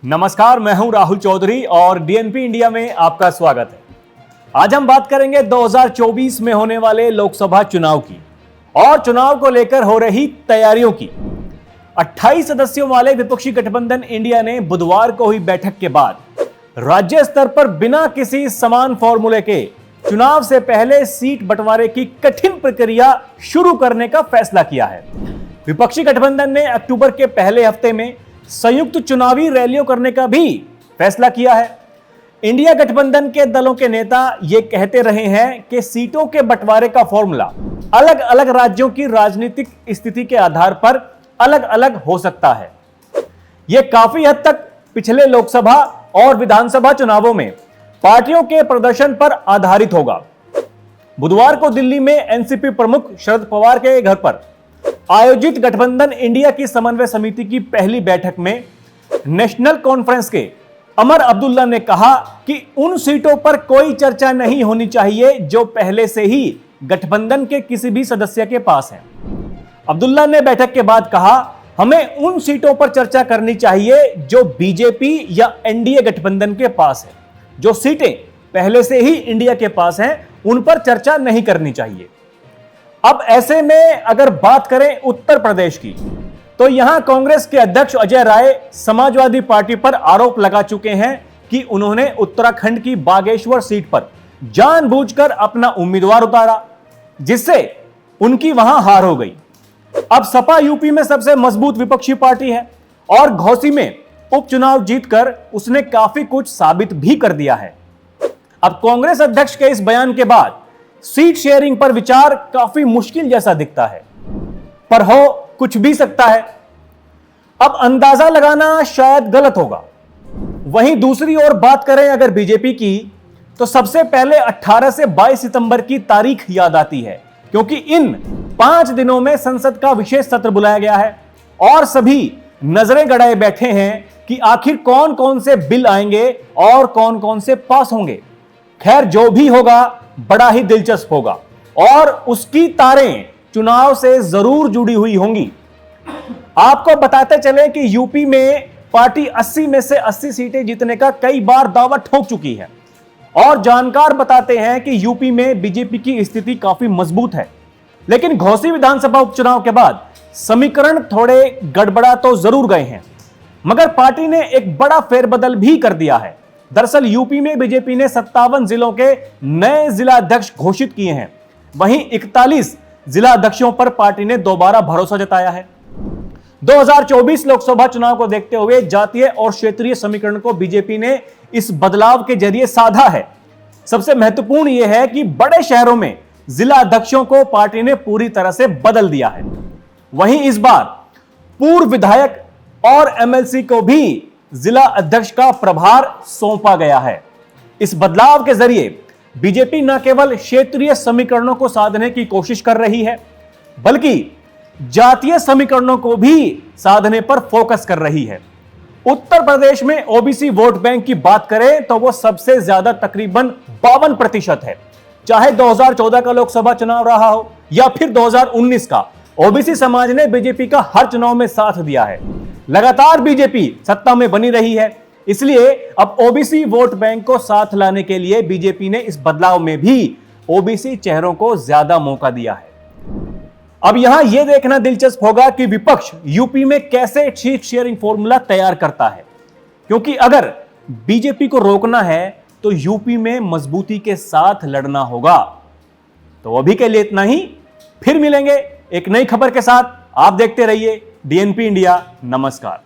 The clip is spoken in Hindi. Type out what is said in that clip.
नमस्कार, मैं हूं राहुल चौधरी और डीएनपी इंडिया में आपका स्वागत है। आज हम बात करेंगे 2024 में होने वाले लोकसभा चुनाव की और चुनाव को लेकर हो रही तैयारियों की। 28 सदस्यों वाले विपक्षी गठबंधन इंडिया ने बुधवार को हुई बैठक के बाद राज्य स्तर पर बिना किसी समान फॉर्मूले के चुनाव से पहले सीट बंटवारे की कठिन प्रक्रिया शुरू करने का फैसला किया है। विपक्षी गठबंधन ने अक्टूबर के पहले हफ्ते में संयुक्त चुनावी रैलियों करने का भी फैसला किया है। इंडिया गठबंधन के दलों के नेता ये कहते रहे हैं कि सीटों के बंटवारे का फॉर्मूला अलग अलग राज्यों की राजनीतिक स्थिति के आधार पर अलग अलग हो सकता है। यह काफी हद तक पिछले लोकसभा और विधानसभा चुनावों में पार्टियों के प्रदर्शन पर आधारित होगा। बुधवार को दिल्ली में एनसीपी प्रमुख शरद पवार के घर पर आयोजित गठबंधन इंडिया की समन्वय समिति की पहली बैठक में नेशनल कॉन्फ्रेंस के अमर अब्दुल्ला ने कहा कि उन सीटों पर कोई चर्चा नहीं होनी चाहिए जो पहले से ही गठबंधन के किसी भी सदस्य के पास है। अब्दुल्ला ने बैठक के बाद कहा, हमें उन सीटों पर चर्चा करनी चाहिए जो बीजेपी या एनडीए गठबंधन के पास है। जो सीटें पहले से ही इंडिया के पास हैं, उन पर चर्चा नहीं करनी चाहिए। अब ऐसे में अगर बात करें उत्तर प्रदेश की, तो यहां कांग्रेस के अध्यक्ष अजय राय समाजवादी पार्टी पर आरोप लगा चुके हैं कि उन्होंने उत्तराखंड की बागेश्वर सीट पर जानबूझकर अपना उम्मीदवार उतारा, जिससे उनकी वहां हार हो गई। अब सपा यूपी में सबसे मजबूत विपक्षी पार्टी है और घोसी में उपचुनाव जीतकर उसने काफी कुछ साबित भी कर दिया है। अब कांग्रेस अध्यक्ष के इस बयान के बाद सीट शेयरिंग पर विचार काफी मुश्किल जैसा दिखता है, पर हो कुछ भी सकता है। अब अंदाजा लगाना शायद गलत होगा। वहीं दूसरी ओर बात करें अगर बीजेपी की, तो सबसे पहले 18 से 22 सितंबर की तारीख याद आती है, क्योंकि इन 5 दिनों में संसद का विशेष सत्र बुलाया गया है और सभी नजरें गड़ाए बैठे हैं कि आखिर कौन कौन से बिल आएंगे और कौन कौन से पास होंगे। खैर, जो भी होगा बड़ा ही दिलचस्प होगा और उसकी तारें चुनाव से जरूर जुड़ी हुई होंगी। आपको बताते चले कि यूपी में पार्टी 80 में से 80 सीटें जीतने का कई बार दावा ठोक चुकी है और जानकार बताते हैं कि यूपी में बीजेपी की स्थिति काफी मजबूत है। लेकिन घोसी विधानसभा उपचुनाव के बाद समीकरण थोड़े गड़बड़ा तो जरूर गए हैं, मगर पार्टी ने एक बड़ा फेरबदल भी कर दिया है। दरअसल यूपी में बीजेपी ने 57 जिलों के नए जिला अध्यक्ष घोषित किए हैं। वहीं 41 जिला अध्यक्षों पर पार्टी ने दोबारा भरोसा जताया है। 2024 लोकसभा चुनाव को देखते हुए जातीय और क्षेत्रीय समीकरण को बीजेपी ने इस बदलाव के जरिए साधा है। सबसे महत्वपूर्ण यह है कि बड़े शहरों में जिला अध्यक्षों को पार्टी ने पूरी तरह से बदल दिया है। वहीं इस बार पूर्व विधायक और एमएलसी को भी जिला अध्यक्ष का प्रभार सौंपा गया है। इस बदलाव के जरिए बीजेपी न केवल क्षेत्रीय समीकरणों को साधने की कोशिश कर रही है, बल्कि जातीय समीकरणों को भी साधने पर फोकस कर रही है। उत्तर प्रदेश में ओबीसी वोट बैंक की बात करें तो वो सबसे ज्यादा तकरीबन 52% है। चाहे 2014 का लोकसभा चुनाव रहा हो या फिर 2019 का, ओबीसी समाज ने बीजेपी का हर चुनाव में साथ दिया है। लगातार बीजेपी सत्ता में बनी रही है, इसलिए अब ओबीसी वोट बैंक को साथ लाने के लिए बीजेपी ने इस बदलाव में भी ओबीसी चेहरों को ज्यादा मौका दिया है। अब यहां यह देखना दिलचस्प होगा कि विपक्ष यूपी में कैसे सीट शेयरिंग फॉर्मूला तैयार करता है, क्योंकि अगर बीजेपी को रोकना है तो यूपी में मजबूती के साथ लड़ना होगा। तो अभी के लिए इतना ही, फिर मिलेंगे एक नई खबर के साथ। आप देखते रहिए डीएनपी इंडिया। नमस्कार।